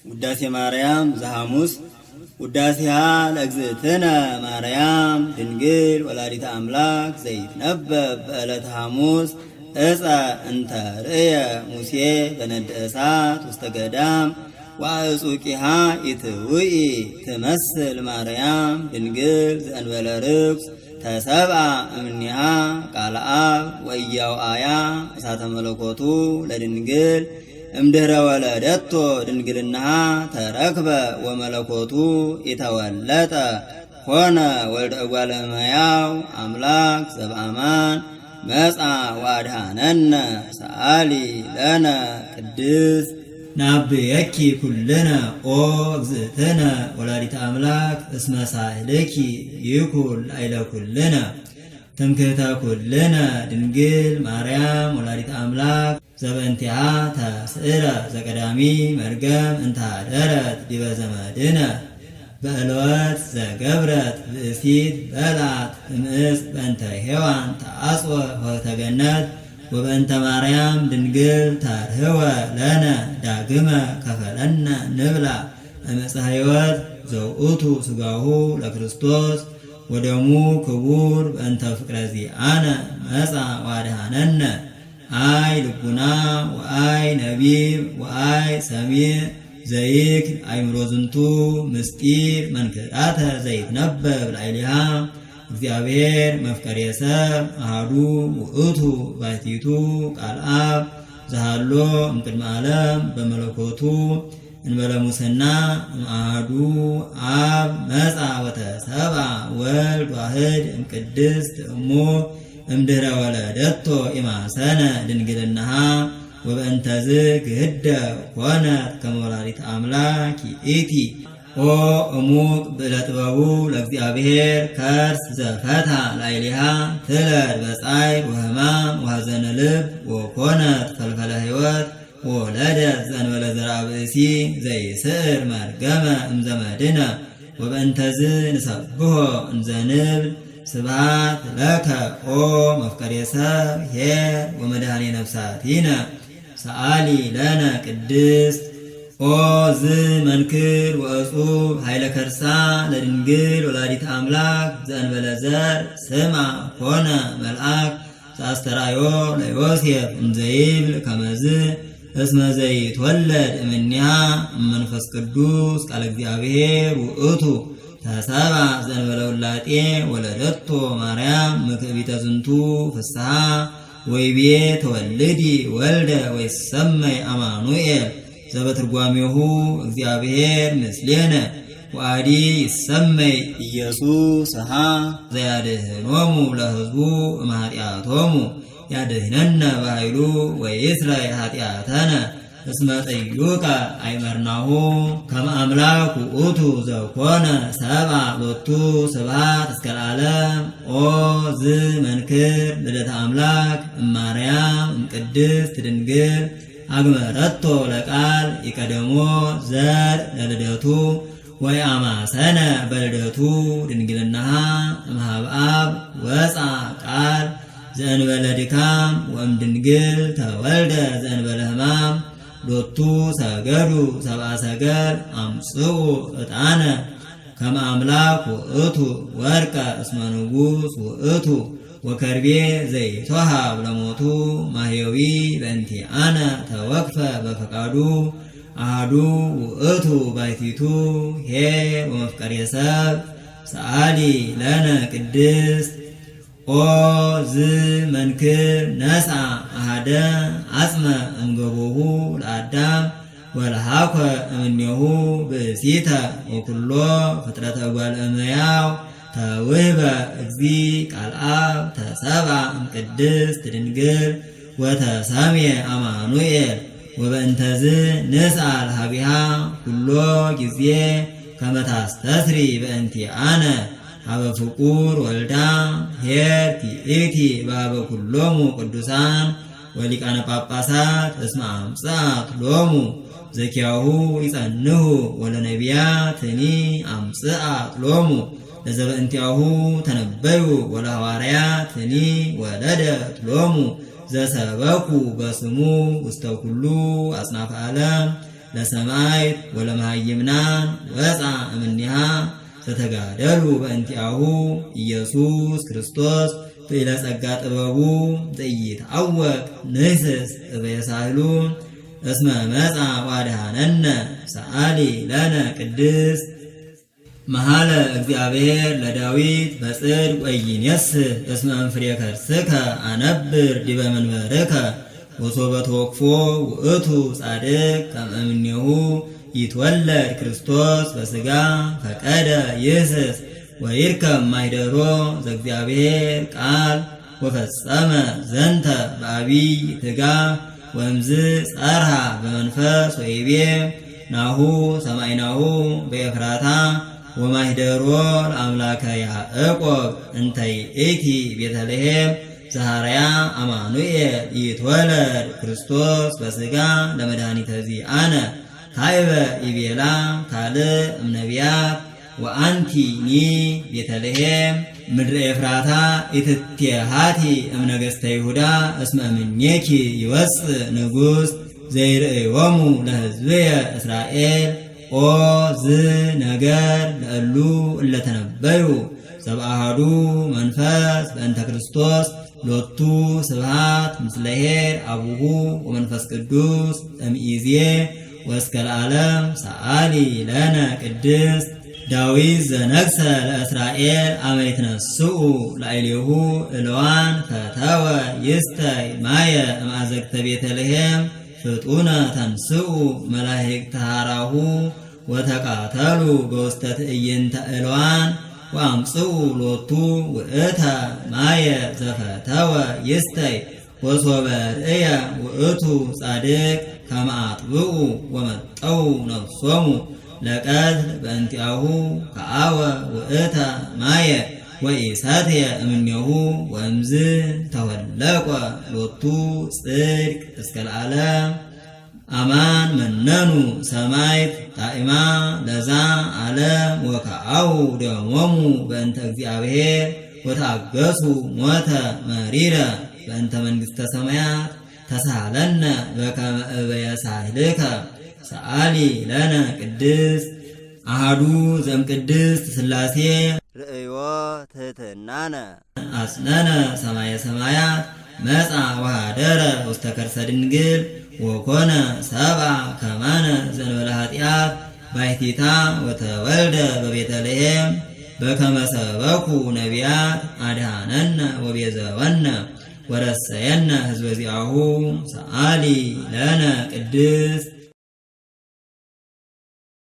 ውዳሴ ማርያም ዘሐሙስ ውዳሴሃ ለእግዝእትነ ማርያም ድንግል ወላዲተ አምላክ ዘይትነበብ በዕለተ ሐሙስ ዕፀ እንተ ርእየ ሙሴ በነደ እሳት ውስተ ገዳም ወአዕጹቂሃ ኢትውኢ ትመስል ማርያም ድንግል ዘእንበለ ርኩስ ተሰብአ እምኔሃ ቃለ አብ ወኢያውአያ እሳተ መለኮቱ ለድንግል እምድኅረ ወለደቶ ድንግልናሃ ተረክበ ወመለኮቱ ኢተወለጠ ኮነ ወልደ እጓለ እመሕያው አምላክ ዘበአማን መጻ ወአድኀነነ ሰአሊ ለነ ቅድስት ናብየኪ ኩልነ ኦ እግዝእትነ ወላዲተ አምላክ እስመ ሳህልኪ ይኩን ላዕለ ኩልነ ትምክህተ ኩልነ ድንግል ማርያም ወላዲተ አምላክ ዘበእንቲሃ ተስዕረ ዘቀዳሚ መርገም እንተ ኀደረት ዲበ ዘመድነ በዕልወት ዘገብረት ብእሲት በልዓት እምዕፅ በእንተ ሔዋን ተአጽወ ኆኅተ ገነት ወበእንተ ማርያም ድንግል ተርህወ ለነ ዳግመ ከፈለነ ንብላ እምዕፀ ሕይወት ዘውእቱ ሥጋሁ ለክርስቶስ ወደሙ ክቡር በእንተ ፍቅረ ዚአነ መጻ ወአድኀነነ አይ ልቡና ወአይ ነቢብ ወአይ ሰሚዕ ዘይክል አእምሮ ዝንቱ ምስጢር መንክራተ ዘይትነበብ ላዕሌሃ እግዚአብሔር መፍቀሬ ሰብ አሐዱ ውእቱ ባሕቲቱ ቃል አብ ዘሃሎ እምቅድመ ዓለም በመለኮቱ እንበለ ሙስና እምአሐዱ አብ መጻ ወተሰብአ ወልድ ዋሕድ እምቅድስት እሙ እምድኅረ ወለደቶ ኢማሰነ ድንግልናሃ ወበእንተዝ ግህደ ኮነት ከመ ወላዲተ አምላክ ይእቲ ኦ እሙቅ ብዕለ ጥበቡ ለእግዚአብሔር ከርስ ዘፈታ ላዕሌሃ ትለድ በጻዕር ወሕማም ወሐዘነ ልብ ወኮነት ፈልፈለ ሕይወት ወወለደት ዘእንበለ ዘርአ ብእሲ ዘይስዕር መርገመ እምዘመድነ ወበእንተዝ ንሰብሖ እንዘ ንብል ስብሐት ለከ ኦ መፍቀሬ ሰብ ኄር ወመድኃኔ ነፍሳቲነ ሰአሊ ለነ ቅድስት ኦ ዝ መንክር ወእጹብ ኃይለ ከርሳ ለድንግል ወላዲተ አምላክ ዘእንበለ ዘር ስማ ኮነ መልአክ ዘአስተርአዮ ለዮሴፍ እንዘይብል ከመዝ እስመ ዘይትወለድ እምኔሃ እመንፈስ ቅዱስ ቃለ እግዚአብሔር ውእቱ ተሰብአ ዘእንበለ ውላጤ ወለደቶ ማርያም ምክዕቢተ ዝንቱ ፍስሐ ወይቤ ተወልዲ ወልደ ወይሰመይ አማኑኤል ዘበትርጓሜሁ እግዚአብሔር ምስሌነ ወአዲ ይሰመይ ኢየሱስ ዘያድኅኖሙ ለሕዝቡ እምኃጢአቶሙ ያድኅነነ በኃይሉ ወይስረይ ኃጢአተነ እስመ ጥዩቀ አይመርናሁ ከመ አምላክ ውእቱ ዘኮነ ሰብአ ሎቱ ስብሐት እስከ ለዓለም ኦ ዝ መንክር ልደተ አምላክ እማርያም እምቅድስት ድንግል አግመረቶ ለቃል ይቀደሞ ዘር ለልደቱ ወይአማሰነ በልደቱ ድንግልናሃ እምኀበ አብ ወፃ ቃል ዘእንበለ ድካም ወእምድንግል ተወልደ ዘእንበለ ሕማም ሎቱ ሰገዱ ሰብአ ሰገል አምጽኡ ዕጣነ ከመ አምላክ ውእቱ ወርቀ እስመ ንጉሥ ውእቱ ወከርቤ ዘይትወሃብ ለሞቱ ማሕየዊ በእንቲአነ ተወክፈ በፈቃዱ አሐዱ ውእቱ ባሕቲቱ ኄር ወመፍቀሬ ሰብ ሰአሊ ለነ ቅድስት ኦ ዝ መንክር ነስአ አሐደ አጽመ እምገቦሁ ለአዳም ወለሃኮ እምኔሁ ብእሲተ ወኩሎ ፍጥረተ እጓለ እመሕያው ተውህበ እግዚ ቃል አብ ተሰብአ እምቅድስት ድንግል ወተሰምየ አማኑኤል ወበእንተዝ ንስአል ኀቤሃ ኩሎ ጊዜ ከመ ታስተስሪ በእንቲአነ ሀበ ፍቁር ወልዳ ኄር ትእቲ በሀበ ኩሎሙ ቅዱሳን ወሊቃነ ጳጳሳት እስመ አምጽአት ሎሙ ዘኪያሁ ይጸንሁ ወለነቢያትኒ አምጽአት ሎሙ ለዘበእንቲአሁ ተነበዩ ወለሐዋርያትኒ ወለደት ሎሙ ዘሰበኩ በስሙ ውስተ ኩሉ አጽናፈ ዓለም ለሰማይት ወለመሃይምናን ወፃ እምኔሃ ዘተጋደሉ በእንቲአሁ ኢየሱስ ክርስቶስ ብኢለ ጸጋ ጥበቡ ዘኢይትዐወቅ ንህስስ እበየሳህሉ እስመ መጻ ዋድኀነነ ሰአሊ ለነ ቅድስት መሐለ እግዚአብሔር ለዳዊት በጽድቅ ወኢይኔስህ እስመ እምፍሬ ከርስከ አነብር ዲበ መንበርከ ወሶበ ተወክፎ ውእቱ ጻድቅ ከመ እምኔሁ ይትወለድ ክርስቶስ በሥጋ ፈቀደ ይህስስ ወይርከብ ማኅደሮ ዘእግዚአብሔር ቃል ወፈጸመ ዘንተ በአቢይ ትጋህ ወእምዝ ጸርሃ በመንፈስ ወይቤ ናሁ ሰማዕናሁ በኤፍራታ ወማኅደሮ ለአምላከ ያዕቆብ እንተ ይእቲ ቤተልሔም ዘሐረያ አማኑኤል ይትወለድ ክርስቶስ በሥጋ ለመድኃኒተ ዚአነ ካይበ ይቤላ ካልእ እምነቢያት ወአንቲኒ ቤተልሔም ምድረ ኤፍራታ ኢትቴሃቲ እምነገሥተ ይሁዳ እስመ እምኔኪ ይወፅእ ንጉሥ ዘይርእዮሙ ለሕዝብየ እስራኤል ኦ ዝ ነገር ለእሉ እለተነበዩ ሰብአሃዱ መንፈስ በእንተ ክርስቶስ ሎቱ ስብሃት ምስለ ኄር አቡሁ ወመንፈስ ቅዱስ እምይእዜ ወእስከ ለዓለም ሰአሊ ለነ ቅድስት ዳዊት ዘነግሠ ለእስራኤል አመ ይትነስኡ ላዕሌሁ እልዋን ፈተወ ይስተይ ማየ እምአዘቅተ ቤተልሔም ፍጡነ ተንስኡ መላእክተ ሐራሁ ወተቃተሉ በውስተ ትዕይንተ እልዋን ወአምጽኡ ሎቱ ውእተ ማየ ዘፈተወ ይስተይ ወሶበ ርእየ ውእቱ ጻድቅ ከመ አጥብኡ ወመጠው ነፍሶሙ ለቀትል በእንቲአሁ ከአወ ውእተ ማየ ወኢሰትየ እምኔሁ ወእምዝ ተወለቆ ሎቱ ጽድቅ እስከ ለዓለም አማን መነኑ ሰማይት ጣዕማ ለዛ ዓለም ወከአው ደሞሙ በእንተ እግዚአብሔር ወታገሱ ሞተ መሪረ በእንተ መንግሥተ ሰማያት ተሳለነ በከመ እበየሳህልከ ሰአሊ ለነ ቅድስት አሃዱ ዘእምቅድስት ሥላሴ ርእዮ ትሕትናነ አጽነነ ሰማየ ሰማያት መጻ ወኀደረ ውስተ ከርሰ ድንግል ወኮነ ሰብአ ከማነ ዘእንበለ ኃጢአት ባሕቲታ ወተወልደ በቤተልሔም በከመ ሰበኩ ነቢያት አድኀነነ ወቤዘወነ ወረሰየነ ሕዝበ ዚአሁ ሰአሊ ለነ ቅድስት